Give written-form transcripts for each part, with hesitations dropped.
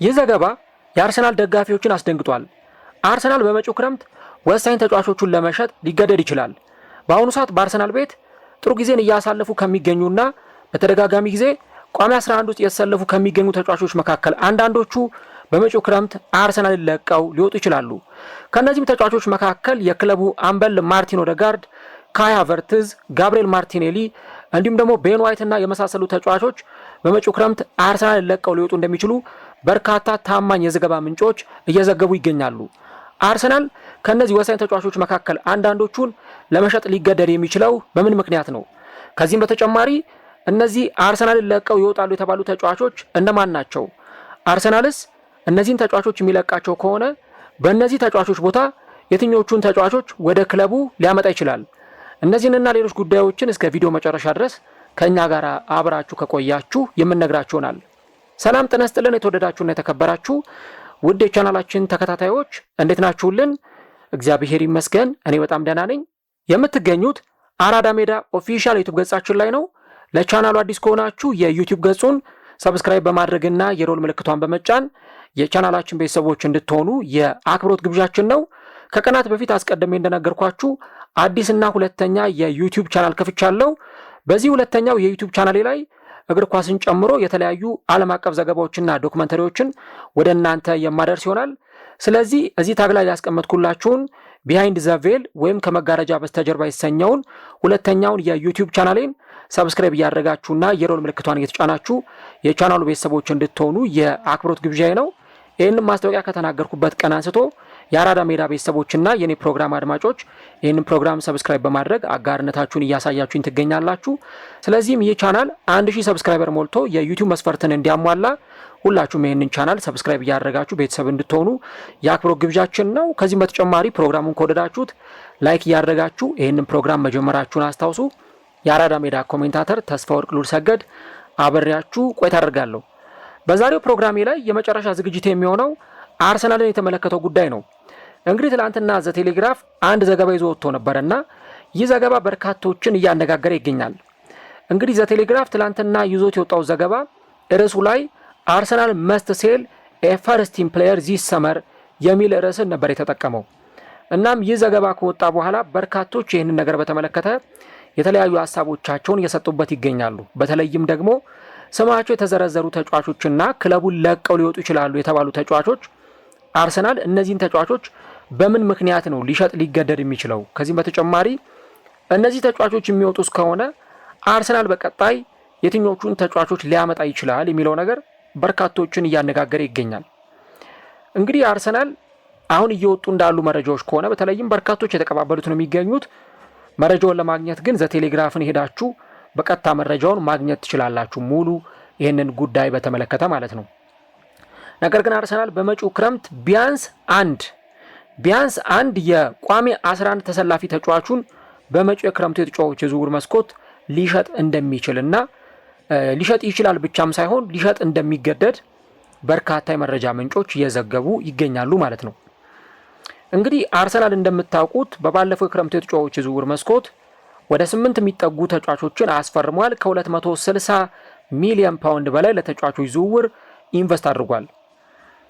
ይህ ዘገባ የአርሰናል ደጋፊዎችን አስደንግጧል። አርሰናል በመጪው ክረምት ወሳኝ ተጫዋቾቹን ለመሸጥ ሊገደድ ይችላል። በአሁኑ ሰዓት በአርሰናል ቤት ጥሩ ጊዜን እያሳለፉ ከሚገኙና በተደጋጋሚ ጊዜ ቋሚ 11 ውስጥ የተሰለፉ ከሚገኙ ተጫዋቾች መካከል አንዳንዶቹ በመጪው ክረምት አርሰናልን ለቀው ሊወጡ ይችላሉ። ከነዚህም ተጫዋቾች መካከል የክለቡ አምበል ማርቲን ኦዴጋርድ፣ ካይ ሃቨርትዝ፣ ጋብሪኤል ማርቲኔሊ እንዲሁም ደግሞ ቤን ዋይት እና የመሳሰሉ ተጫዋቾች በመጪው ክረምት አርሰናልን ለቀው ሊወጡ እንደሚችሉ በርካታ ታማኝ የዘገባ ምንጮች እየዘገቡ ይገኛሉ። አርሰናል ከነዚህ ወሳኝ ተጫዋቾች መካከል አንዳንዶቹን ለመሸጥ ሊገደድ የሚችለው በምን ምክንያት ነው? ከዚህም በተጨማሪ እነዚህ አርሰናልን ለቀው ይወጣሉ የተባሉ ተጫዋቾች እነማን ናቸው? አርሰናልስ እነዚህን ተጫዋቾች የሚለቃቸው ከሆነ በእነዚህ ተጫዋቾች ቦታ የትኞቹን ተጫዋቾች ወደ ክለቡ ሊያመጣ ይችላል? እነዚህንና ሌሎች ጉዳዮችን እስከ ቪዲዮ መጨረሻ ድረስ ከኛ ጋር አብራችሁ ከቆያችሁ የምንነግራችሁ ይሆናል። ሰላም ጤና ይስጥልን። የተወደዳችሁና የተከበራችሁ ውድ የቻናላችን ተከታታዮች እንዴት ናችሁልን? እግዚአብሔር ይመስገን እኔ በጣም ደህና ነኝ። የምትገኙት አራዳ ሜዳ ኦፊሻል ዩቲዩብ ገጻችን ላይ ነው። ለቻናሉ አዲስ ከሆናችሁ የዩቲዩብ ገጹን ሰብስክራይብ በማድረግና የሮል ምልክቷን በመጫን የቻናላችን ቤተሰቦች እንድትሆኑ የአክብሮት ግብዣችን ነው። ከቀናት በፊት አስቀድሜ እንደነገርኳችሁ አዲስና ሁለተኛ የዩቲዩብ ቻናል ከፍቻለሁ። በዚህ ሁለተኛው የዩቲዩብ ቻናሌ ላይ እግር ኳስን ጨምሮ የተለያዩ ዓለም አቀፍ ዘገባዎችና ዶክመንተሪዎችን ወደ እናንተ የማደርስ ይሆናል። ስለዚህ እዚህ ታግ ላይ ያስቀመጥኩላችሁን ቢሃይንድ ዘ ቬል ወይም ከመጋረጃ በስተጀርባ የተሰኘውን ሁለተኛውን የዩቲዩብ ቻናሌን ሰብስክራይብ እያደረጋችሁና የሮል ምልክቷን እየተጫናችሁ የቻናሉ ቤተሰቦች እንድትሆኑ የአክብሮት ግብዣዬ ነው። ይህንን ማስታወቂያ ከተናገርኩበት ቀን አንስቶ የአራዳ ሜዳ ቤተሰቦችና የኔ ፕሮግራም አድማጮች ይህንን ፕሮግራም ሰብስክራይብ በማድረግ አጋርነታችሁን እያሳያችሁኝ ትገኛላችሁ። ስለዚህም ይህ ቻናል 1000 ሰብስክራይበር ሞልቶ የዩቲዩብ መስፈርትን እንዲያሟላ ሁላችሁም ይህንን ቻናል ሰብስክራይብ እያደረጋችሁ ቤተሰብ እንድትሆኑ የአክብሮት ግብዣችን ነው። ከዚህም በተጨማሪ ፕሮግራሙን ከወደዳችሁት ላይክ እያደረጋችሁ ይህንን ፕሮግራም መጀመራችሁን አስታውሱ። የአራዳ ሜዳ ኮሜንታተር ተስፋ ወርቅ ሉል ሰገድ አብሬያችሁ ቆይታ አደርጋለሁ። በዛሬው ፕሮግራሜ ላይ የመጨረሻ ዝግጅት የሚሆነው አርሰናልን የተመለከተው ጉዳይ ነው። እንግዲህ ትላንትና ዘ ቴሌግራፍ አንድ ዘገባ ይዞ ወጥቶ ነበርና ይህ ዘገባ በርካቶችን እያነጋገረ ይገኛል። እንግዲህ ዘ ቴሌግራፍ ትላንትና ይዞት የወጣው ዘገባ ርዕሱ ላይ አርሰናል መስት ሴል ኤ ፈርስት ቲም ፕሌየር ዚስ ሰመር የሚል ርዕስን ነበር የተጠቀመው። እናም ይህ ዘገባ ከወጣ በኋላ በርካቶች ይህንን ነገር በተመለከተ የተለያዩ ሀሳቦቻቸውን እየሰጡበት ይገኛሉ። በተለይም ደግሞ ስማቸው የተዘረዘሩ ተጫዋቾችና ክለቡን ለቀው ሊወጡ ይችላሉ የተባሉ ተጫዋቾች አርሰናል እነዚህን ተጫዋቾች በምን ምክንያት ነው ሊሸጥ ሊገደድ የሚችለው? ከዚህም በተጨማሪ እነዚህ ተጫዋቾች የሚወጡ እስከሆነ አርሰናል በቀጣይ የትኞቹን ተጫዋቾች ሊያመጣ ይችላል የሚለው ነገር በርካቶችን እያነጋገረ ይገኛል። እንግዲህ አርሰናል አሁን እየወጡ እንዳሉ መረጃዎች ከሆነ በተለይም በርካቶች የተቀባበሉት ነው የሚገኙት። መረጃውን ለማግኘት ግን ዘ ቴሌግራፍን ሄዳችሁ በቀጥታ መረጃውን ማግኘት ትችላላችሁ፣ ሙሉ ይህንን ጉዳይ በተመለከተ ማለት ነው። ነገር ግን አርሰናል በመጪው ክረምት ቢያንስ አንድ የቋሚ 11 ተሰላፊ ተጫዋቹን በመጪው የክረምቱ የተጫዋቾች የዝውውር መስኮት ሊሸጥ እንደሚችልና ሊሸጥ ይችላል ብቻም ሳይሆን ሊሸጥ እንደሚገደድ በርካታ የመረጃ ምንጮች እየዘገቡ ይገኛሉ ማለት ነው። እንግዲህ አርሰናል እንደምታውቁት በባለፈው የክረምቱ የተጫዋቾች የዝውውር መስኮት ወደ 8 የሚጠጉ ተጫዋቾችን አስፈርሟል። ከ260 ሚሊዮን ፓውንድ በላይ ለተጫዋቾች ዝውውር ኢንቨስት አድርጓል።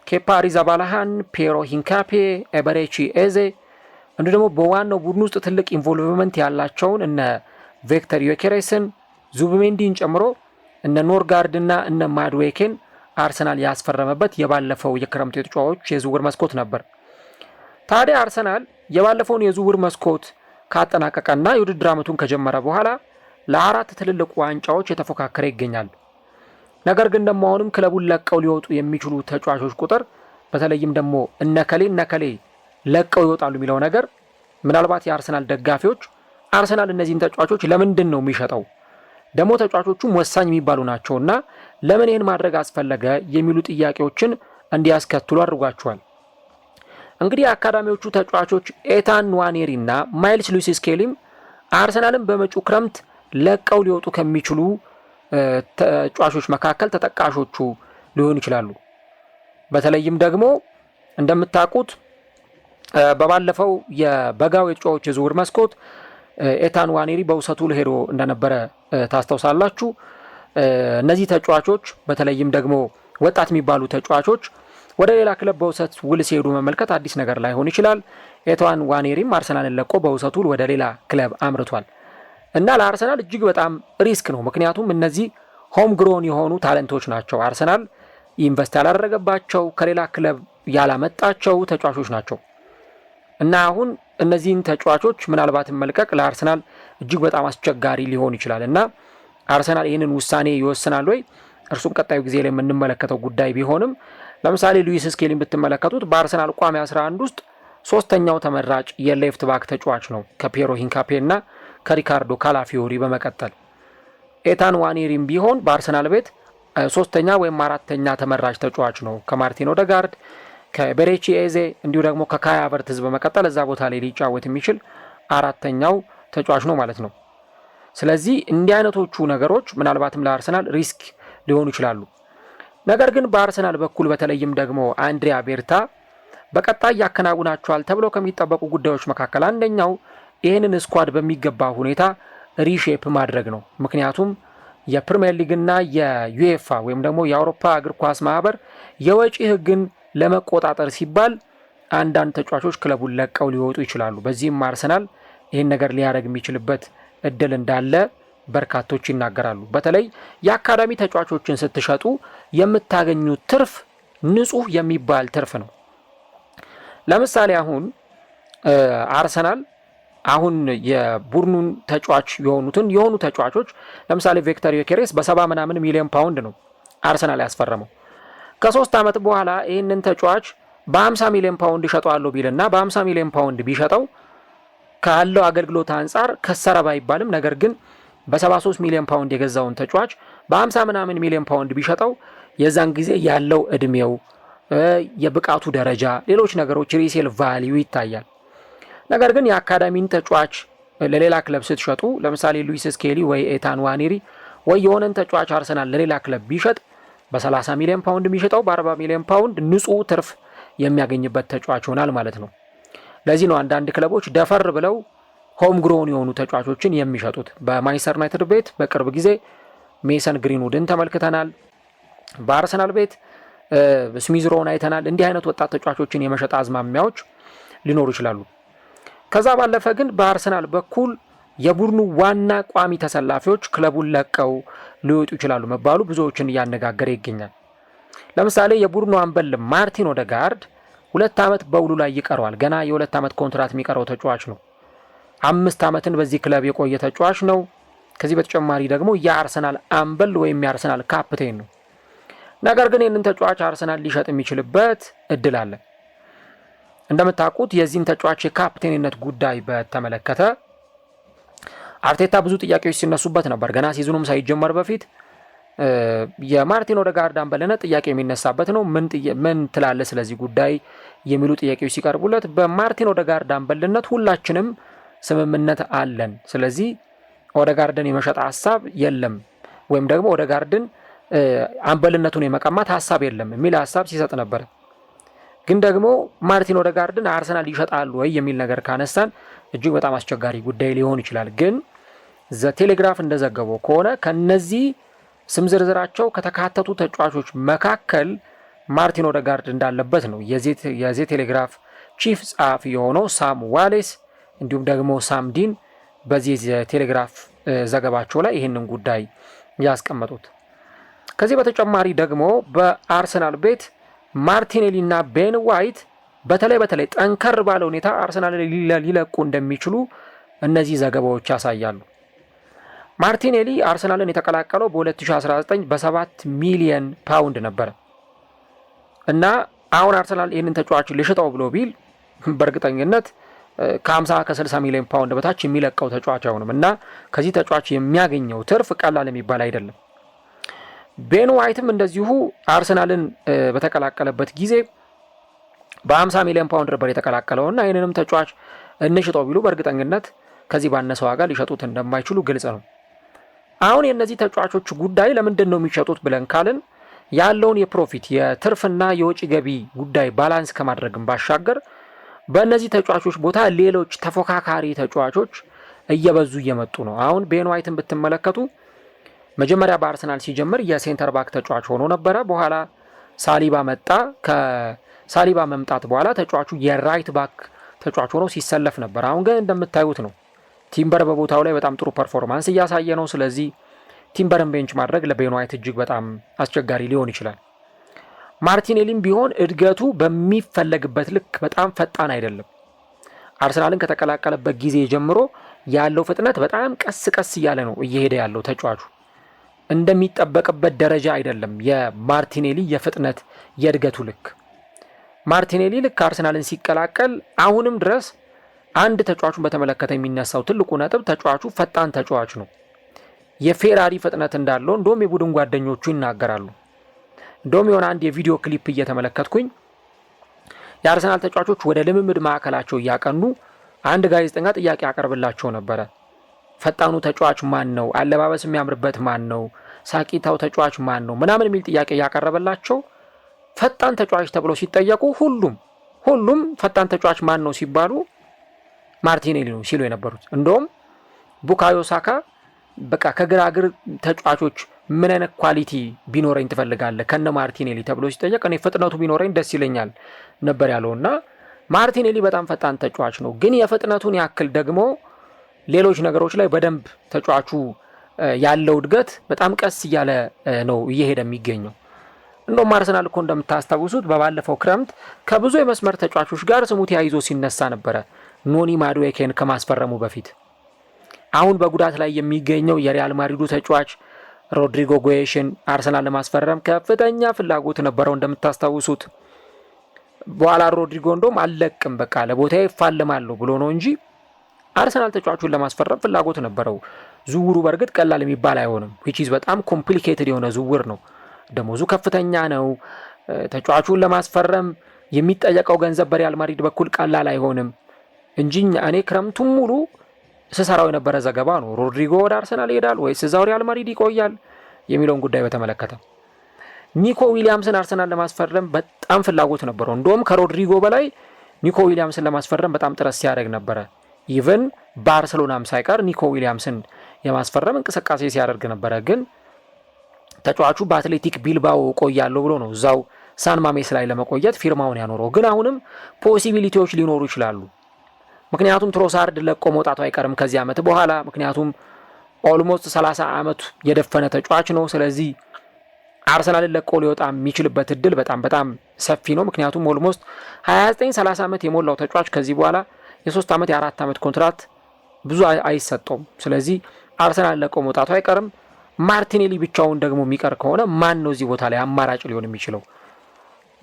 ኬፓ አሪዛባላሃን፣ ፔሮ ሂንካፔ፣ ኤበሬቺ ኤዜ እንዲሁ ደግሞ በዋናው ቡድን ውስጥ ትልቅ ኢንቮልቭመንት ያላቸውን እነ ቪክተር ዮኬሬስን፣ ዙቢሜንዲን ጨምሮ እነ ኖርጋርድና እነ ማድዌኬን አርሰናል ያስፈረመበት የባለፈው የክረምቱ የተጫዋቾች የዝውውር መስኮት ነበር። ታዲያ አርሰናል የባለፈውን የዝውውር መስኮት ካጠናቀቀና የውድድር ዓመቱን ከጀመረ በኋላ ለአራት ትልልቅ ዋንጫዎች የተፎካከረ ይገኛል። ነገር ግን ደግሞ አሁንም ክለቡን ለቀው ሊወጡ የሚችሉ ተጫዋቾች ቁጥር በተለይም ደግሞ እነከሌ ለቀው ይወጣሉ የሚለው ነገር ምናልባት የአርሰናል ደጋፊዎች አርሰናል እነዚህን ተጫዋቾች ለምንድን ነው የሚሸጠው? ደግሞ ተጫዋቾቹም ወሳኝ የሚባሉ ናቸውና ለምን ይህን ማድረግ አስፈለገ የሚሉ ጥያቄዎችን እንዲያስከትሉ አድርጓቸዋል። እንግዲህ የአካዳሚዎቹ ተጫዋቾች ኤታን ንዋኔሪ እና ማይልስ ሉዊስ ስኬሊም አርሰናልን በመጪው ክረምት ለቀው ሊወጡ ከሚችሉ ተጫዋቾች መካከል ተጠቃሾቹ ሊሆኑ ይችላሉ። በተለይም ደግሞ እንደምታውቁት በባለፈው የበጋው የተጫዋቾች የዝውውር መስኮት ኤታን ንዋኔሪ በውሰቱ ሄዶ እንደነበረ ታስታውሳላችሁ። እነዚህ ተጫዋቾች በተለይም ደግሞ ወጣት የሚባሉ ተጫዋቾች ወደ ሌላ ክለብ በውሰት ውል ሲሄዱ መመልከት አዲስ ነገር ላይሆን ይችላል። ኤታን ዋኔሪም አርሰናልን ለቆ በውሰት ውል ወደ ሌላ ክለብ አምርቷል እና ለአርሰናል እጅግ በጣም ሪስክ ነው። ምክንያቱም እነዚህ ሆም ግሮን የሆኑ ታለንቶች ናቸው። አርሰናል ኢንቨስት ያላደረገባቸው ከሌላ ክለብ ያላመጣቸው ተጫዋቾች ናቸው እና አሁን እነዚህን ተጫዋቾች ምናልባትም መልቀቅ ለአርሰናል እጅግ በጣም አስቸጋሪ ሊሆን ይችላል እና አርሰናል ይህንን ውሳኔ ይወስናል ወይ? እርሱም ቀጣዩ ጊዜ ላይ የምንመለከተው ጉዳይ ቢሆንም ለምሳሌ ሉዊስ ስኬሊን ብትመለከቱት በአርሰናል ቋሚ 11 ውስጥ ሶስተኛው ተመራጭ የሌፍት ባክ ተጫዋች ነው ከፒየሮ ሂንካፔ እና ከሪካርዶ ካላፊዮሪ በመቀጠል። ኤታን ዋኔሪም ቢሆን በአርሰናል ቤት ሶስተኛ ወይም አራተኛ ተመራጭ ተጫዋች ነው ከማርቲን ኦዴጋርድ ከቤሬቺ ኤዜ እንዲሁ ደግሞ ከካይ ሃቨርትዝ በመቀጠል እዛ ቦታ ላይ ሊጫወት የሚችል አራተኛው ተጫዋች ነው ማለት ነው። ስለዚህ እንዲህ አይነቶቹ ነገሮች ምናልባትም ለአርሰናል ሪስክ ሊሆኑ ይችላሉ። ነገር ግን በአርሰናል በኩል በተለይም ደግሞ አንድሪያ ቤርታ በቀጣይ ያከናውናቸዋል ተብለው ከሚጠበቁ ጉዳዮች መካከል አንደኛው ይህንን ስኳድ በሚገባ ሁኔታ ሪሼፕ ማድረግ ነው። ምክንያቱም የፕሪሚየር ሊግና የዩኤፋ ወይም ደግሞ የአውሮፓ እግር ኳስ ማህበር የወጪ ህግን ለመቆጣጠር ሲባል አንዳንድ ተጫዋቾች ክለቡን ለቀው ሊወጡ ይችላሉ። በዚህም አርሰናል ይህን ነገር ሊያደርግ የሚችልበት እድል እንዳለ በርካቶች ይናገራሉ። በተለይ የአካዳሚ ተጫዋቾችን ስትሸጡ የምታገኙት ትርፍ ንጹህ የሚባል ትርፍ ነው። ለምሳሌ አሁን አርሰናል አሁን የቡድኑን ተጫዋች የሆኑ ተጫዋቾች ለምሳሌ ቪክተር ዮኬሬስ በ70 ሚሊዮን ፓውንድ ነው አርሰናል ያስፈረመው። ከ3 ዓመት በኋላ ይህንን ተጫዋች በ50 ሚሊዮን ፓውንድ ይሸጠዋለሁ ቢልና በ50 ሚሊዮን ፓውንድ ቢሸጠው ካለው አገልግሎት አንጻር ከሰረ ባይባልም ነገር ግን በ73 ሚሊዮን ፓውንድ የገዛውን ተጫዋች በ50 ሚሊዮን ፓውንድ ቢሸጠው የዛን ጊዜ ያለው እድሜው፣ የብቃቱ ደረጃ፣ ሌሎች ነገሮች ሪሴል ቫልዩ ይታያል። ነገር ግን የአካዳሚን ተጫዋች ለሌላ ክለብ ስትሸጡ ለምሳሌ ሉዊስ ስኬሊ ወይ ኤታን ዋኔሪ ወይ የሆነን ተጫዋች አርሰናል ለሌላ ክለብ ቢሸጥ በ30 ሚሊዮን ፓውንድ የሚሸጠው በ40 ሚሊዮን ፓውንድ ንጹህ ትርፍ የሚያገኝበት ተጫዋች ይሆናል ማለት ነው። ለዚህ ነው አንዳንድ ክለቦች ደፈር ብለው ሆም ግሮን የሆኑ ተጫዋቾችን የሚሸጡት። በማንቸስተር ዩናይትድ ቤት በቅርብ ጊዜ ሜሰን ግሪንውድን ተመልክተናል። በአርሰናል ቤት ስሚዝ ሮውን አይተናል። እንዲህ አይነት ወጣት ተጫዋቾችን የመሸጥ አዝማሚያዎች ሊኖሩ ይችላሉ። ከዛ ባለፈ ግን በአርሰናል በኩል የቡድኑ ዋና ቋሚ ተሰላፊዎች ክለቡን ለቀው ሊወጡ ይችላሉ መባሉ ብዙዎችን እያነጋገረ ይገኛል። ለምሳሌ የቡድኑ አምበል ማርቲን ኦዴጋርድ 2 ዓመት በውሉ ላይ ይቀረዋል። ገና የ2 ዓመት ኮንትራት የሚቀረው ተጫዋች ነው። 5 ዓመትን በዚህ ክለብ የቆየ ተጫዋች ነው። ከዚህ በተጨማሪ ደግሞ የአርሰናል አምበል ወይም የአርሰናል ካፕቴን ነው። ነገር ግን ይህንን ተጫዋች አርሰናል ሊሸጥ የሚችልበት እድል አለ። እንደምታውቁት የዚህን ተጫዋች የካፕቴንነት ጉዳይ በተመለከተ አርቴታ ብዙ ጥያቄዎች ሲነሱበት ነበር። ገና ሲዝኑም ሳይጀመር በፊት የማርቲን ኦዴጋርድ አምበልነት ጥያቄ የሚነሳበት ነው። ምን ትላለህ ስለዚህ ጉዳይ የሚሉ ጥያቄዎች ሲቀርቡለት በማርቲን ኦዴጋርድ አምበልነት ሁላችንም ስምምነት አለን፣ ስለዚህ ኦዴጋርድን የመሸጥ ሀሳብ የለም ወይም ደግሞ ኦዴጋርድን አምበልነቱን የመቀማት ሀሳብ የለም የሚል ሀሳብ ሲሰጥ ነበር። ግን ደግሞ ማርቲን ኦዴጋርድን አርሰናል ይሸጣሉ ወይ የሚል ነገር ካነሳን እጅግ በጣም አስቸጋሪ ጉዳይ ሊሆን ይችላል። ግን ዘ ቴሌግራፍ እንደዘገበው ከሆነ ከነዚህ ስም ዝርዝራቸው ከተካተቱ ተጫዋቾች መካከል ማርቲን ኦዴጋርድ እንዳለበት ነው የዜ ቴሌግራፍ ቺፍ ጸሐፊ የሆነው ሳም ዋሌስ እንዲሁም ደግሞ ሳም ዲን በዚህ ቴሌግራፍ ዘገባቸው ላይ ይህንን ጉዳይ ያስቀመጡት። ከዚህ በተጨማሪ ደግሞ በአርሰናል ቤት ማርቲኔሊ እና ቤን ዋይት በተለይ ጠንከር ባለ ሁኔታ አርሰናል ሊለቁ እንደሚችሉ እነዚህ ዘገባዎች ያሳያሉ። ማርቲኔሊ አርሰናልን የተቀላቀለው በ2019 በ7 ሚሊዮን ፓውንድ ነበረ እና አሁን አርሰናል ይህንን ተጫዋች ልሽጠው ብሎ ቢል በእርግጠኝነት ከ50-60 ሚሊዮን ፓውንድ በታች የሚለቀው ተጫዋች አይሆንም እና ከዚህ ተጫዋች የሚያገኘው ትርፍ ቀላል የሚባል አይደለም። ቤን ዋይትም እንደዚሁ አርሰናልን በተቀላቀለበት ጊዜ በ50 ሚሊዮን ፓውንድ ነበር የተቀላቀለውና ይህንንም ተጫዋች እንሽጠው ቢሉ በእርግጠኝነት ከዚህ ባነሰ ዋጋ ሊሸጡት እንደማይችሉ ግልጽ ነው። አሁን የእነዚህ ተጫዋቾች ጉዳይ ለምንድን ነው የሚሸጡት ብለን ካልን ያለውን የፕሮፊት የትርፍና የወጪ ገቢ ጉዳይ ባላንስ ከማድረግም ባሻገር በእነዚህ ተጫዋቾች ቦታ ሌሎች ተፎካካሪ ተጫዋቾች እየበዙ እየመጡ ነው። አሁን ቤን ዋይትን ብትመለከቱ መጀመሪያ በአርሰናል ሲጀምር የሴንተር ባክ ተጫዋች ሆኖ ነበረ። በኋላ ሳሊባ መጣ። ከሳሊባ መምጣት በኋላ ተጫዋቹ የራይት ባክ ተጫዋች ሆኖ ሲሰለፍ ነበር። አሁን ግን እንደምታዩት ነው ቲምበር በቦታው ላይ በጣም ጥሩ ፐርፎርማንስ እያሳየ ነው። ስለዚህ ቲምበርን ቤንች ማድረግ ለቤን ዋይት እጅግ በጣም አስቸጋሪ ሊሆን ይችላል። ማርቲኔሊም ቢሆን እድገቱ በሚፈለግበት ልክ በጣም ፈጣን አይደለም። አርሰናልን ከተቀላቀለበት ጊዜ ጀምሮ ያለው ፍጥነት በጣም ቀስ ቀስ እያለ ነው እየሄደ ያለው። ተጫዋቹ እንደሚጠበቅበት ደረጃ አይደለም የማርቲኔሊ የፍጥነት የእድገቱ ልክ። ማርቲኔሊ ልክ አርሰናልን ሲቀላቀል አሁንም ድረስ አንድ ተጫዋቹን በተመለከተ የሚነሳው ትልቁ ነጥብ ተጫዋቹ ፈጣን ተጫዋች ነው። የፌራሪ ፍጥነት እንዳለው እንደውም የቡድን ጓደኞቹ ይናገራሉ። እንደውም የሆነ አንድ የቪዲዮ ክሊፕ እየተመለከትኩኝ የአርሰናል ተጫዋቾች ወደ ልምምድ ማዕከላቸው እያቀኑ አንድ ጋዜጠኛ ጥያቄ ያቀርብላቸው ነበረ። ፈጣኑ ተጫዋች ማን ነው? አለባበስ የሚያምርበት ማን ነው? ሳቂታው ተጫዋች ማን ነው? ምናምን የሚል ጥያቄ ያቀረበላቸው ፈጣን ተጫዋች ተብለው ሲጠየቁ ሁሉም ፈጣን ተጫዋች ማን ነው ሲባሉ ማርቲኔሊ ነው ሲሉ የነበሩት። እንደውም ቡካዮ ሳካ በቃ ከግራግር ተጫዋቾች ምን አይነት ኳሊቲ ቢኖረኝ ትፈልጋለህ ከነ ማርቲኔሊ ተብሎ ሲጠየቅ እኔ ፍጥነቱ ቢኖረኝ ደስ ይለኛል ነበር ያለውና ማርቲኔሊ በጣም ፈጣን ተጫዋች ነው። ግን የፍጥነቱን ያክል ደግሞ ሌሎች ነገሮች ላይ በደንብ ተጫዋቹ ያለው እድገት በጣም ቀስ እያለ ነው እየሄደ የሚገኘው። እንደውም አርሰናል እኮ እንደምታስታውሱት በባለፈው ክረምት ከብዙ የመስመር ተጫዋቾች ጋር ስሙ ተያይዞ ሲነሳ ነበረ ኖኒ ማዱዌኬን ከማስፈረሙ በፊት። አሁን በጉዳት ላይ የሚገኘው የሪያል ማድሪዱ ተጫዋች ሮድሪጎ ጎዬሽን አርሰናል ለማስፈረም ከፍተኛ ፍላጎት ነበረው እንደምታስታውሱት። በኋላ ሮድሪጎ እንደውም አልለቅም በቃ ለቦታዬ እፋለማለሁ ብሎ ነው እንጂ አርሰናል ተጫዋቹን ለማስፈረም ፍላጎት ነበረው። ዝውውሩ በእርግጥ ቀላል የሚባል አይሆንም። ዊችዝ በጣም ኮምፕሊኬትድ የሆነ ዝውውር ነው። ደሞዙ ከፍተኛ ነው። ተጫዋቹን ለማስፈረም የሚጠየቀው ገንዘብ በሪያል ማድሪድ በኩል ቀላል አይሆንም እንጂ እኔ ክረምቱን ሙሉ ስሰራው የነበረ ዘገባ ነው። ሮድሪጎ ወደ አርሰናል ይሄዳል ወይስ እዛው ሪያል ማድሪድ ይቆያል የሚለውን ጉዳይ በተመለከተ ኒኮ ዊሊያምስን አርሰናል ለማስፈረም በጣም ፍላጎት ነበረው። እንደውም ከሮድሪጎ በላይ ኒኮ ዊሊያምስን ለማስፈረም በጣም ጥረት ሲያደርግ ነበረ። ኢቨን ባርሰሎናም ሳይቀር ኒኮ ዊሊያምስን የማስፈረም እንቅስቃሴ ሲያደርግ ነበረ። ግን ተጫዋቹ በአትሌቲክ ቢልባኦ ቆያለሁ ብሎ ነው እዛው ሳን ማሜስ ላይ ለመቆየት ፊርማውን ያኖረው። ግን አሁንም ፖሲቢሊቲዎች ሊኖሩ ይችላሉ። ምክንያቱም ትሮሳርድ ለቆ መውጣቱ አይቀርም ከዚህ ዓመት በኋላ። ምክንያቱም ኦልሞስት 30 ዓመት የደፈነ ተጫዋች ነው። ስለዚህ አርሰናልን ለቆ ሊወጣ የሚችልበት እድል በጣም ሰፊ ነው። ምክንያቱም ኦልሞስት 29-30 ዓመት የሞላው ተጫዋች ከዚህ በኋላ የ3 ዓመት የ4 ዓመት ኮንትራት ብዙ አይሰጠውም። ስለዚህ አርሰናል ለቆ መውጣቱ አይቀርም። ማርቲኔሊ ብቻውን ደግሞ የሚቀር ከሆነ ማን ነው እዚህ ቦታ ላይ አማራጭ ሊሆን የሚችለው?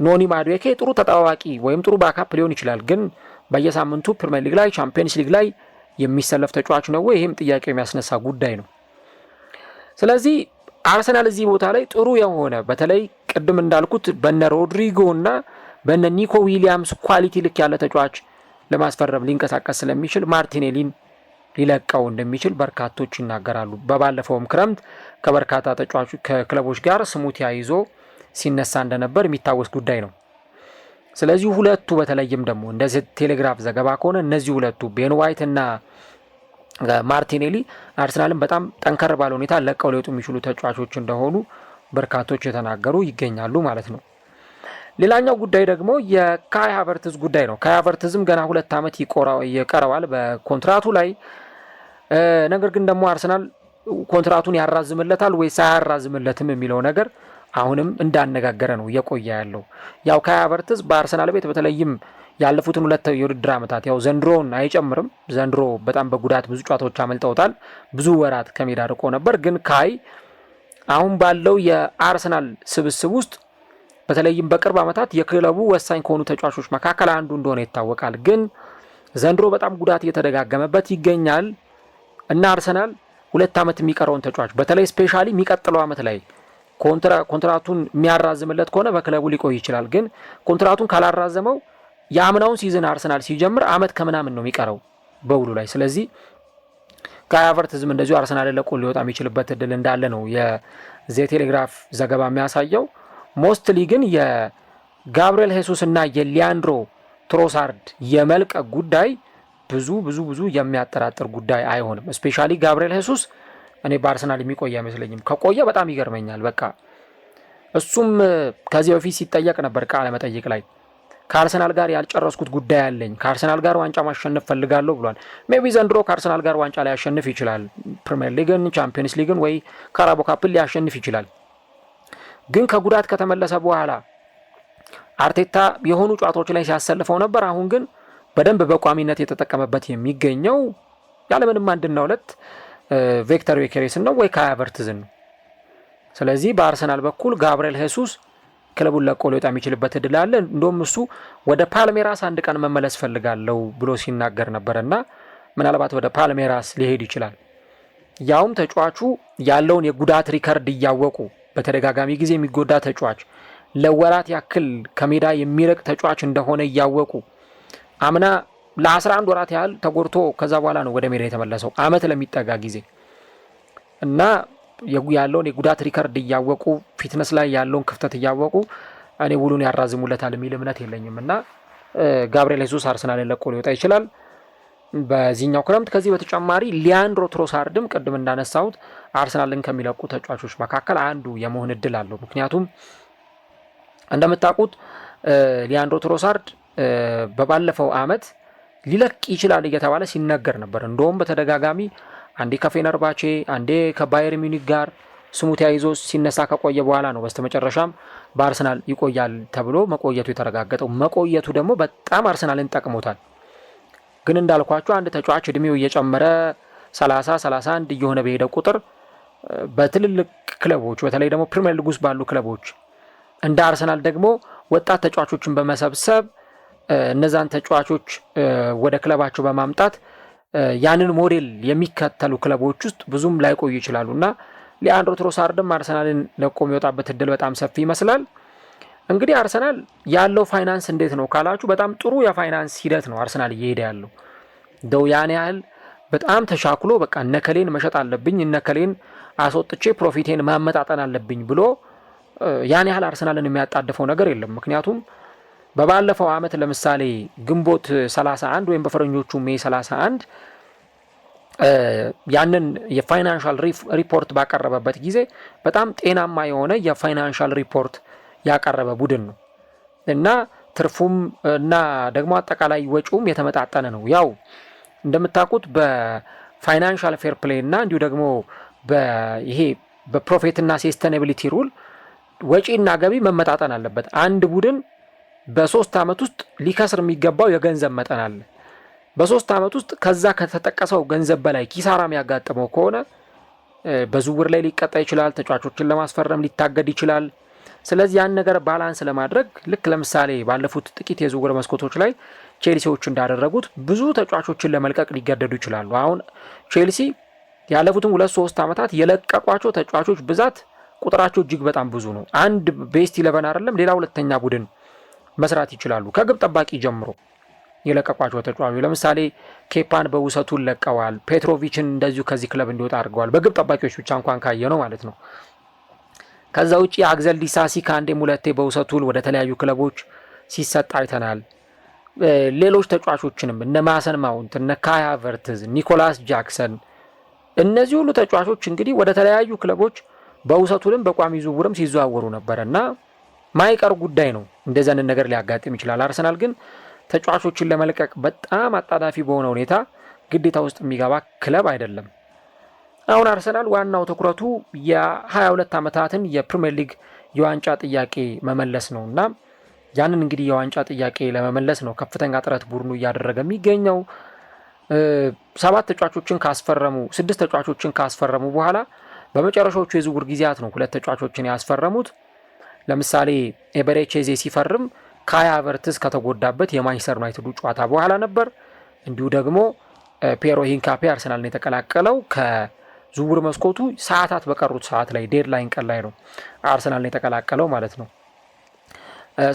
ኖኒ ማዱዌኬ ጥሩ ተጠባባቂ ወይም ጥሩ ባካፕ ሊሆን ይችላል። ግን በየሳምንቱ ፕሪሚየር ሊግ ላይ ቻምፒየንስ ሊግ ላይ የሚሰለፍ ተጫዋች ነው ወይ? ይህም ጥያቄ የሚያስነሳ ጉዳይ ነው። ስለዚህ አርሰናል እዚህ ቦታ ላይ ጥሩ የሆነ በተለይ ቅድም እንዳልኩት በነ ሮድሪጎ እና በነ ኒኮ ዊሊያምስ ኳሊቲ ልክ ያለ ተጫዋች ለማስፈረም ሊንቀሳቀስ ስለሚችል ማርቲኔሊን ሊለቀው እንደሚችል በርካቶች ይናገራሉ። በባለፈውም ክረምት ከበርካታ ተጫዋቾች ከክለቦች ጋር ስሙ ተያይዞ ሲነሳ እንደነበር የሚታወስ ጉዳይ ነው። ስለዚህ ሁለቱ በተለይም ደግሞ እንደዚህ ቴሌግራፍ ዘገባ ከሆነ እነዚህ ሁለቱ ቤን ዋይት እና ማርቲኔሊ አርሰናልን በጣም ጠንከር ባለ ሁኔታ ለቀው ሊወጡ የሚችሉ ተጫዋቾች እንደሆኑ በርካቶች የተናገሩ ይገኛሉ ማለት ነው። ሌላኛው ጉዳይ ደግሞ የካይ ሃቨርትዝ ጉዳይ ነው። ካይ ሃቨርትዝም ገና 2 ዓመት ይቀረዋል በኮንትራቱ ላይ። ነገር ግን ደግሞ አርሰናል ኮንትራቱን ያራዝምለታል ወይስ አያራዝምለትም የሚለው ነገር አሁንም እንዳነጋገረ ነው እየቆየ ያለው። ያው ካይ ሃቨርትዝ በአርሰናል ቤት በተለይም ያለፉትን 2 የውድድር ዓመታት ያው ዘንድሮን አይጨምርም። ዘንድሮ በጣም በጉዳት ብዙ ጨዋታዎች አመልጠውታል። ብዙ ወራት ከሜዳ ርቆ ነበር። ግን ካይ አሁን ባለው የአርሰናል ስብስብ ውስጥ በተለይም በቅርብ ዓመታት የክለቡ ወሳኝ ከሆኑ ተጫዋቾች መካከል አንዱ እንደሆነ ይታወቃል። ግን ዘንድሮ በጣም ጉዳት እየተደጋገመበት ይገኛል እና አርሰናል 2 ዓመት የሚቀረውን ተጫዋች በተለይ ስፔሻሊ የሚቀጥለው ዓመት ላይ ኮንትራቱን የሚያራዝምለት ከሆነ በክለቡ ሊቆይ ይችላል። ግን ኮንትራቱን ካላራዘመው የአምናውን ሲዝን አርሰናል ሲጀምር ዓመት ከምናምን ነው የሚቀረው በውሉ ላይ። ስለዚህ ካይ ሃቨርትዝም እንደዚሁ አርሰናል ለቆ ሊወጣ የሚችልበት እድል እንዳለ ነው የቴሌግራፍ ዘገባ የሚያሳየው። ሞስትሊ ግን የጋብሪኤል ሄሱስ እና የሊያንድሮ ትሮሳርድ የመልቀቅ ጉዳይ ብዙ የሚያጠራጥር ጉዳይ አይሆንም። ስፔሻሊ ጋብሪኤል ሄሱስ እኔ በአርሰናል የሚቆይ አይመስለኝም። ከቆየ በጣም ይገርመኛል። በቃ እሱም ከዚህ በፊት ሲጠየቅ ነበር ቃለ መጠይቅ ላይ ከአርሰናል ጋር ያልጨረስኩት ጉዳይ አለኝ፣ ከአርሰናል ጋር ዋንጫ ማሸነፍ ፈልጋለሁ ብሏል። ሜቢ ዘንድሮ ከአርሰናል ጋር ዋንጫ ሊያሸንፍ ይችላል። ፕሪሚየር ሊግን፣ ቻምፒየንስ ሊግን ወይ ካራቦ ካፕን ሊያሸንፍ ይችላል። ግን ከጉዳት ከተመለሰ በኋላ አርቴታ የሆኑ ጨዋታዎች ላይ ሲያሰልፈው ነበር። አሁን ግን በደንብ በቋሚነት የተጠቀመበት የሚገኘው ያለምንም አንድና ሁለት ቪክተር ዮኬሬስን ነው ወይ ካይ ሃቨርትዝን ነው። ስለዚህ በአርሰናል በኩል ጋብርኤል ሄሱስ ክለቡን ለቆ ሊወጣ የሚችልበት እድል አለ። እንደውም እሱ ወደ ፓልሜራስ አንድ ቀን መመለስ ፈልጋለሁ ብሎ ሲናገር ነበርና ምናልባት ወደ ፓልሜራስ ሊሄድ ይችላል። ያውም ተጫዋቹ ያለውን የጉዳት ሪከርድ እያወቁ በተደጋጋሚ ጊዜ የሚጎዳ ተጫዋች፣ ለወራት ያክል ከሜዳ የሚርቅ ተጫዋች እንደሆነ እያወቁ አምና ለ11 ወራት ያህል ተጎድቶ ከዛ በኋላ ነው ወደ ሜዳ የተመለሰው አመት ለሚጠጋ ጊዜ እና ያለውን የጉዳት ሪከርድ እያወቁ ፊትነስ ላይ ያለውን ክፍተት እያወቁ እኔ ውሉን ያራዝሙለታል የሚል እምነት የለኝም እና ጋብርኤል ሄሱስ አርሰናልን ለቆ ሊወጣ ይችላል በዚህኛው ክረምት። ከዚህ በተጨማሪ ሊያንድሮ ትሮሳርድም ቅድም እንዳነሳሁት አርሰናልን ከሚለቁ ተጫዋቾች መካከል አንዱ የመሆን እድል አለው። ምክንያቱም እንደምታውቁት ሊያንድሮ ትሮሳርድ በባለፈው አመት ሊለቅ ይችላል እየተባለ ሲነገር ነበር። እንደውም በተደጋጋሚ አንዴ ከፌነርባቼ አንዴ ከባየር ሚኒክ ጋር ስሙ ተያይዞ ሲነሳ ከቆየ በኋላ ነው በስተመጨረሻም በአርሰናል ይቆያል ተብሎ መቆየቱ የተረጋገጠው። መቆየቱ ደግሞ በጣም አርሰናልን ጠቅሞታል። ግን እንዳልኳቸው አንድ ተጫዋች እድሜው እየጨመረ 30-31 እየሆነ በሄደ ቁጥር በትልልቅ ክለቦች በተለይ ደግሞ ፕሪሚየር ሊግ ውስጥ ባሉ ክለቦች እንደ አርሰናል ደግሞ ወጣት ተጫዋቾችን በመሰብሰብ እነዛን ተጫዋቾች ወደ ክለባቸው በማምጣት ያንን ሞዴል የሚከተሉ ክለቦች ውስጥ ብዙም ላይቆዩ ይችላሉ እና ሊያንድሮ ትሮሳርድም አርሰናልን ለቆ የሚወጣበት እድል በጣም ሰፊ ይመስላል። እንግዲህ አርሰናል ያለው ፋይናንስ እንዴት ነው ካላችሁ በጣም ጥሩ የፋይናንስ ሂደት ነው አርሰናል እየሄደ ያለው። እንደው ያን ያህል በጣም ተሻክሎ በቃ እነከሌን መሸጥ አለብኝ እነከሌን አስወጥቼ ፕሮፊቴን ማመጣጠን አለብኝ ብሎ ያን ያህል አርሰናልን የሚያጣድፈው ነገር የለም። ምክንያቱም በባለፈው አመት ለምሳሌ ግንቦት 31 ወይም በፈረንጆቹ ሜይ 31 ያንን የፋይናንሻል ሪፖርት ባቀረበበት ጊዜ በጣም ጤናማ የሆነ የፋይናንሻል ሪፖርት ያቀረበ ቡድን ነው እና ትርፉም እና ደግሞ አጠቃላይ ወጪውም የተመጣጠነ ነው። ያው እንደምታውቁት በፋይናንሻል ፌር ፕሌይ እና እንዲሁ ደግሞ ይሄ በፕሮፊትና ሰስቴናቢሊቲ ሩል ወጪና ገቢ መመጣጠን አለበት። አንድ ቡድን በ3 አመት ውስጥ ሊከስር የሚገባው የገንዘብ መጠን አለ። በ3 አመት ውስጥ ከዛ ከተጠቀሰው ገንዘብ በላይ ኪሳራ የሚያጋጥመው ከሆነ በዝውውር ላይ ሊቀጣ ይችላል፣ ተጫዋቾችን ለማስፈረም ሊታገድ ይችላል። ስለዚህ ያን ነገር ባላንስ ለማድረግ ልክ ለምሳሌ ባለፉት ጥቂት የዝውውር መስኮቶች ላይ ቼልሲዎች እንዳደረጉት ብዙ ተጫዋቾችን ለመልቀቅ ሊገደዱ ይችላሉ። አሁን ቼልሲ ያለፉትን 2-3 አመታት የለቀቋቸው ተጫዋቾች ብዛት ቁጥራቸው እጅግ በጣም ብዙ ነው። አንድ ቤስት 11 አይደለም ሌላ ሁለተኛ ቡድን መስራት ይችላሉ። ከግብ ጠባቂ ጀምሮ የለቀቋቸው ተጫዋቾች ለምሳሌ ኬፓን በውሰቱን ለቀዋል። ፔትሮቪችን እንደዚሁ ከዚህ ክለብ እንዲወጣ አድርገዋል። በግብ ጠባቂዎች ብቻ እንኳን ካየ ነው ማለት ነው። ከዛ ውጪ አግዘል ዲሳሲ ከአንዴም ሁለቴ በውሰቱን ወደ ተለያዩ ክለቦች ሲሰጥ አይተናል። ሌሎች ተጫዋቾችንም እነ ማሰን ማውንት፣ እነ ካይ ሃቨርትዝ፣ ኒኮላስ ጃክሰን እነዚህ ሁሉ ተጫዋቾች እንግዲህ ወደ ተለያዩ ክለቦች በውሰቱንም በቋሚ ዝውውርም ሲዘዋወሩ ነበርና ማይቀር ጉዳይ ነው። እንደዛን ነገር ሊያጋጥም ይችላል። አርሰናል ግን ተጫዋቾችን ለመልቀቅ በጣም አጣዳፊ በሆነ ሁኔታ ግዴታ ውስጥ የሚገባ ክለብ አይደለም። አሁን አርሰናል ዋናው ትኩረቱ የ22 ዓመታትን የፕሪሚየር ሊግ የዋንጫ ጥያቄ መመለስ ነውና ያንን እንግዲህ የዋንጫ ጥያቄ ለመመለስ ነው ከፍተኛ ጥረት ቡድኑ እያደረገ የሚገኘው። 6 ተጫዋቾችን ካስፈረሙ በኋላ በመጨረሻዎቹ የዝውውር ጊዜያት ነው 2 ተጫዋቾችን ያስፈረሙት። ለምሳሌ ኤበሬቼዜ ሲፈርም ካይ ሃቨርትዝ ከተጎዳበት የማንቸስተር ዩናይትዱ ጨዋታ በኋላ ነበር። እንዲሁ ደግሞ ፔሮ ሂንካፔ አርሰናልን የተቀላቀለው ከዝውውር መስኮቱ ሰዓታት በቀሩት ሰዓት ላይ ዴድላይን ቀን ላይ ነው አርሰናልን የተቀላቀለው ማለት ነው።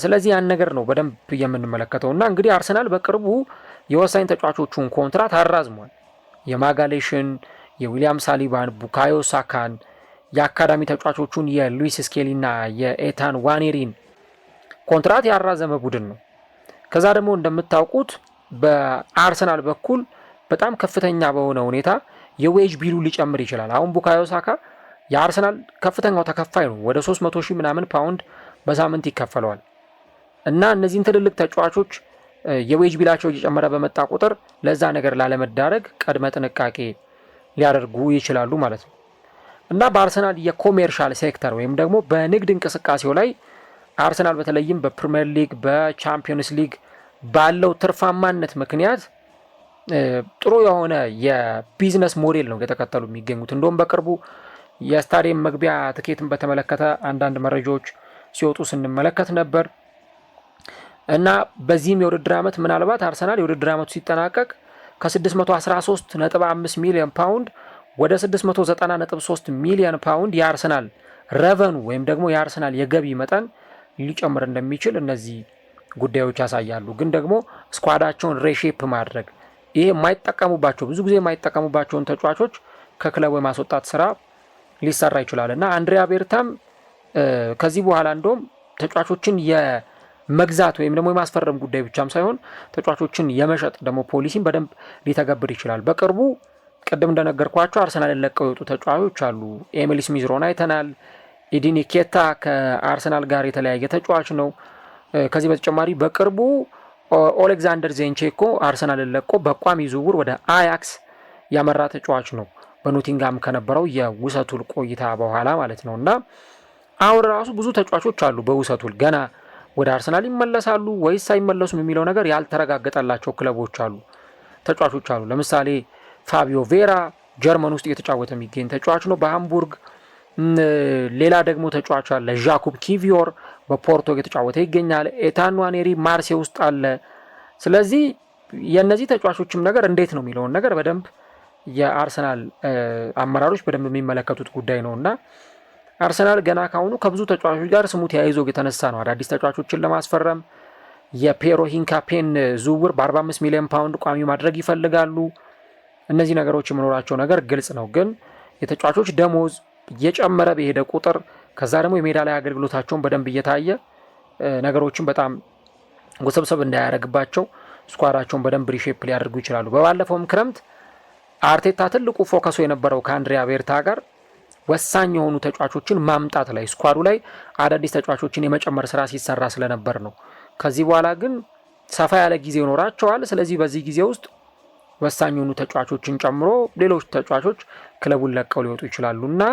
ስለዚህ ያን ነገር ነው በደንብ የምንመለከተውና እንግዲህ አርሰናል በቅርቡ የወሳኝ ተጫዋቾቹን ኮንትራት አራዝሟል። የማጋሌሽን፣ የዊሊያም ሳሊባን፣ ቡካዮ ሳካን፣ የአካዳሚ ተጫዋቾቹን የሉዊስ ስኬሊና የኤታን ዋኔሪን ኮንትራት ያራዘመ ቡድን ነው። ከዛ ደግሞ እንደምታውቁት በአርሰናል በኩል በጣም ከፍተኛ በሆነ ሁኔታ የዌጅ ቢሉ ሊጨምር ይችላል። አሁን ቡካዮ ሳካ የአርሰናል ከፍተኛው ተከፋይ ነው። ወደ 300 ሺህ ምናምን ፓውንድ በሳምንት ይከፈለዋል እና እነዚህን ትልልቅ ተጫዋቾች የዌጅ ቢላቸው እየጨመረ በመጣ ቁጥር ለዛ ነገር ላለመዳረግ ቅድመ ጥንቃቄ ሊያደርጉ ይችላሉ ማለት ነው እና በአርሰናል የኮሜርሻል ሴክተር ወይም ደግሞ በንግድ እንቅስቃሴው ላይ አርሰናል በተለይም በፕሪሚየር ሊግ በቻምፒዮንስ ሊግ ባለው ትርፋማነት ምክንያት ጥሩ የሆነ የቢዝነስ ሞዴል ነው የተከተሉ የሚገኙት። እንደውም በቅርቡ የስታዲየም መግቢያ ትኬትን በተመለከተ አንዳንድ መረጃዎች ሲወጡ ስንመለከት ነበር እና በዚህም የውድድር ዓመት ምናልባት አርሰናል የውድድር ዓመቱ ሲጠናቀቅ ከ613.5 ሚሊዮን ፓውንድ ወደ 690.3 ሚሊዮን ፓውንድ የአርሰናል ረቨኑ ወይም ደግሞ የአርሰናል የገቢ መጠን ሊጨምር እንደሚችል እነዚህ ጉዳዮች ያሳያሉ። ግን ደግሞ ስኳዳቸውን ሬሼፕ ማድረግ ይሄ የማይጠቀሙባቸው ብዙ ጊዜ የማይጠቀሙባቸውን ተጫዋቾች ከክለቡ የማስወጣት ስራ ሊሰራ ይችላል እና አንድሪያ ቤርታም ከዚህ በኋላ እንደውም ተጫዋቾችን የመግዛት ወይም ደግሞ የማስፈረም ጉዳይ ብቻም ሳይሆን ተጫዋቾችን የመሸጥ ደግሞ ፖሊሲን በደንብ ሊተገብር ይችላል። በቅርቡ ቅድም እንደነገርኳቸው አርሰናልን ለቀው የወጡ ተጫዋቾች አሉ። ኤሚል ስሚዝ ሮውን አይተናል። ኢዲኒ ኬታ ከአርሰናል ጋር የተለያየ ተጫዋች ነው። ከዚህ በተጨማሪ በቅርቡ ኦሌክዛንደር ዚንቼንኮ አርሰናልን ለቆ በቋሚ ዝውውር ወደ አያክስ ያመራ ተጫዋች ነው፣ በኖቲንጋም ከነበረው የውሰቱል ቆይታ በኋላ ማለት ነው እና አሁን ራሱ ብዙ ተጫዋቾች አሉ በውሰቱል ገና ወደ አርሰናል ይመለሳሉ ወይስ አይመለሱም የሚለው ነገር ያልተረጋገጠላቸው ክለቦች አሉ፣ ተጫዋቾች አሉ። ለምሳሌ ፋቢዮ ቬራ ጀርመን ውስጥ እየተጫወተ የሚገኝ ተጫዋች ነው በሃምቡርግ። ሌላ ደግሞ ተጫዋች አለ ዣኩብ ኪቪዮር በፖርቶ እየተጫወተ ይገኛል። ኤታን ንዋኔሪ ማርሴ ውስጥ አለ። ስለዚህ የእነዚህ ተጫዋቾችም ነገር እንዴት ነው የሚለውን ነገር በደንብ የአርሰናል አመራሮች በደንብ የሚመለከቱት ጉዳይ ነው እና አርሰናል ገና ካሁኑ ከብዙ ተጫዋቾች ጋር ስሙ ተያይዞ የተነሳ ነው አዳዲስ ተጫዋቾችን ለማስፈረም። የፔሮ ሂንካፔን ዝውውር በ45 ሚሊዮን ፓውንድ ቋሚ ማድረግ ይፈልጋሉ። እነዚህ ነገሮች የመኖራቸው ነገር ግልጽ ነው። ግን የተጫዋቾች ደሞዝ እየጨመረ በሄደ ቁጥር ከዛ ደግሞ የሜዳ ላይ አገልግሎታቸውን በደንብ እየታየ ነገሮችን በጣም ውስብስብ እንዳያደርግባቸው ስኳዳቸውን በደንብ ሪሼፕ ሊያደርጉ ይችላሉ። በባለፈውም ክረምት አርቴታ ትልቁ ፎከሱ የነበረው ከአንድሪያ ቤርታ ጋር ወሳኝ የሆኑ ተጫዋቾችን ማምጣት ላይ ስኳዱ ላይ አዳዲስ ተጫዋቾችን የመጨመር ስራ ሲሰራ ስለነበር ነው። ከዚህ በኋላ ግን ሰፋ ያለ ጊዜ ይኖራቸዋል። ስለዚህ በዚህ ጊዜ ውስጥ ወሳኝ የሆኑ ተጫዋቾችን ጨምሮ ሌሎች ተጫዋቾች ክለቡን ለቀው ሊወጡ ይችላሉ እና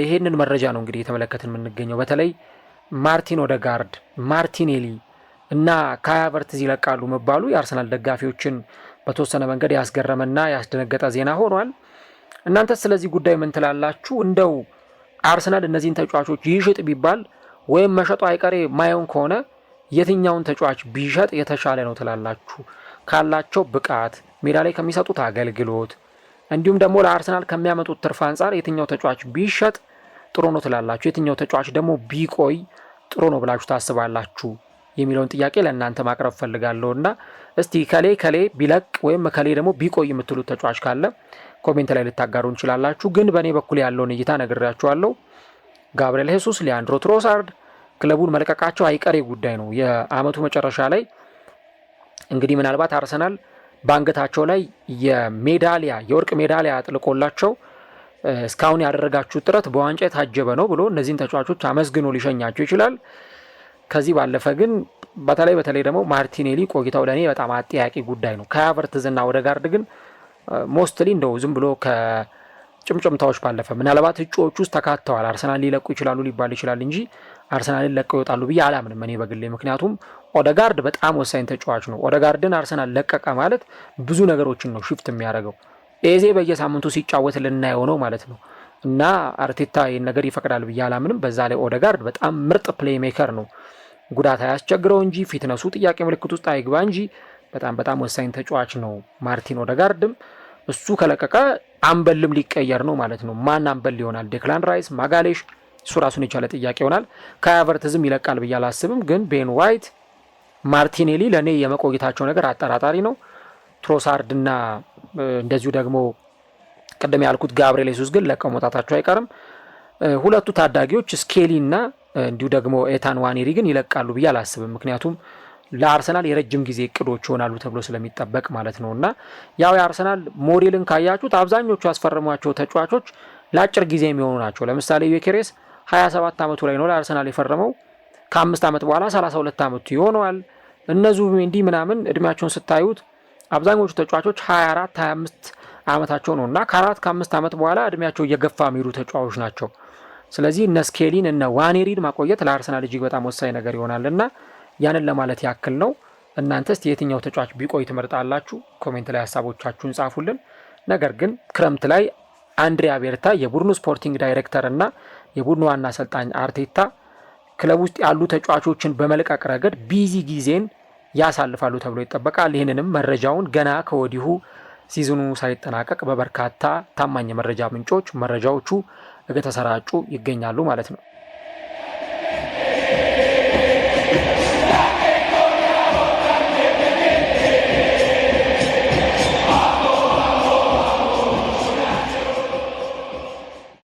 ይሄንን መረጃ ነው እንግዲህ የተመለከትን የምንገኘው። በተለይ ማርቲን ኦዴጋርድ፣ ማርቲኔሊ እና ካይ ሃቨርትዝ ይለቃሉ መባሉ የአርሰናል ደጋፊዎችን በተወሰነ መንገድ ያስገረመና ያስደነገጠ ዜና ሆኗል። እናንተ ስለዚህ ጉዳይ ምን ትላላችሁ? እንደው አርሰናል እነዚህን ተጫዋቾች ይሽጥ ቢባል ወይም መሸጡ አይቀሬ ማየውን ከሆነ የትኛውን ተጫዋች ቢሸጥ የተሻለ ነው ትላላችሁ? ካላቸው ብቃት፣ ሜዳ ላይ ከሚሰጡት አገልግሎት እንዲሁም ደግሞ ለአርሰናል ከሚያመጡት ትርፍ አንጻር የትኛው ተጫዋች ቢሸጥ ጥሩ ነው ትላላችሁ? የትኛው ተጫዋች ደግሞ ቢቆይ ጥሩ ነው ብላችሁ ታስባላችሁ የሚለውን ጥያቄ ለእናንተ ማቅረብ ፈልጋለሁ እና እስቲ ከሌ ቢለቅ ወይም ከሌ ደግሞ ቢቆይ የምትሉት ተጫዋች ካለ ኮሜንት ላይ ልታጋሩ እንችላላችሁ። ግን በእኔ በኩል ያለውን እይታ ነግሬያችኋለሁ። ጋብሪኤል ሄሱስ፣ ሊያንድሮ ትሮሳርድ ክለቡን መልቀቃቸው አይቀሬ ጉዳይ ነው። የአመቱ መጨረሻ ላይ እንግዲህ ምናልባት አርሰናል በአንገታቸው ላይ የወርቅ ሜዳሊያ አጥልቆላቸው እስካሁን ያደረጋችሁ ጥረት በዋንጫ የታጀበ ነው ብሎ እነዚህን ተጫዋቾች አመስግኖ ሊሸኛቸው ይችላል። ከዚህ ባለፈ ግን በተለይ ደግሞ ማርቲኔሊ ቆይታው ለእኔ በጣም አጠያቂ ጉዳይ ነው። ካይ ሃቨርትዝ እና ኦዴጋርድ ግን ሞስትሊ እንደው ዝም ብሎ ከጭምጭምታዎች ባለፈ ምናልባት እጩዎች ውስጥ ተካተዋል። አርሰናል ሊለቁ ይችላሉ ሊባል ይችላል እንጂ አርሰናልን ለቀው ይወጣሉ ብዬ አላምንም እኔ በግሌ። ምክንያቱም ኦዴጋርድ በጣም ወሳኝ ተጫዋች ነው። ኦዴጋርድን አርሰናል ለቀቀ ማለት ብዙ ነገሮችን ነው ሽፍት የሚያደርገው። ኤዜ በየሳምንቱ ሲጫወት ልናየው ነው ማለት ነው እና አርቴታ ይህን ነገር ይፈቅዳል ብዬ አላምንም። በዛ ላይ ኦዴጋርድ በጣም ምርጥ ፕሌይ ሜከር ነው። ጉዳት አያስቸግረው እንጂ ፊትነሱ ጥያቄ ምልክት ውስጥ አይግባ እንጂ በጣም ወሳኝ ተጫዋች ነው ማርቲን ኦዴጋርድም። እሱ ከለቀቀ አምበልም ሊቀየር ነው ማለት ነው። ማን አምበል ይሆናል? ዴክላን ራይስ፣ ማጋሌሽ፣ እሱ ራሱን የቻለ ጥያቄ ይሆናል። ካይ ሃቨርትዝም ይለቃል ብዬ አላስብም። ግን ቤን ዋይት፣ ማርቲኔሊ ለእኔ የመቆየታቸው ነገር አጠራጣሪ ነው። ትሮሳርድ እና እንደዚሁ ደግሞ ቅድም ያልኩት ጋብሪኤል ሄሱስ ግን ለቀው መውጣታቸው አይቀርም። ሁለቱ ታዳጊዎች ስኬሊ እና እንዲሁ ደግሞ ኤታን ንዋኔሪ ግን ይለቃሉ ብዬ አላስብም። ምክንያቱም ለአርሰናል የረጅም ጊዜ እቅዶች ይሆናሉ ተብሎ ስለሚጠበቅ ማለት ነው እና ያው የአርሰናል ሞዴልን ካያችሁት አብዛኞቹ ያስፈረሟቸው ተጫዋቾች ለአጭር ጊዜ የሚሆኑ ናቸው። ለምሳሌ ዩኬሬስ 27 ዓመቱ ላይ ነው ለአርሰናል የፈረመው። ከ5 ዓመት በኋላ 32 ዓመቱ ይሆነዋል። እነዚሁ እንዲህ ምናምን እድሜያቸውን ስታዩት አብዛኞቹ ተጫዋቾች 24 25 ዓመታቸው ነው እና ከ4-5 ዓመት በኋላ እድሜያቸው እየገፋ የሚሄዱ ተጫዋቾች ናቸው። ስለዚህ እነ ስኬሊን እነ ዋኔሪድ ማቆየት ለአርሰናል እጅግ በጣም ወሳኝ ነገር ይሆናልና ያንን ለማለት ያክል ነው። እናንተስ የትኛው ተጫዋች ቢቆይ ትመርጣላችሁ? ኮሜንት ላይ ሀሳቦቻችሁን ጻፉልን። ነገር ግን ክረምት ላይ አንድሪያ ቤርታ የቡድኑ ስፖርቲንግ ዳይሬክተር እና የቡድኑ ዋና አሰልጣኝ አርቴታ ክለብ ውስጥ ያሉ ተጫዋቾችን በመልቀቅ ረገድ ቢዚ ጊዜን ያሳልፋሉ ተብሎ ይጠበቃል። ይህንንም መረጃውን ገና ከወዲሁ ሲዝኑ ሳይጠናቀቅ በበርካታ ታማኝ መረጃ ምንጮች መረጃዎቹ እየተሰራጩ ይገኛሉ ማለት ነው።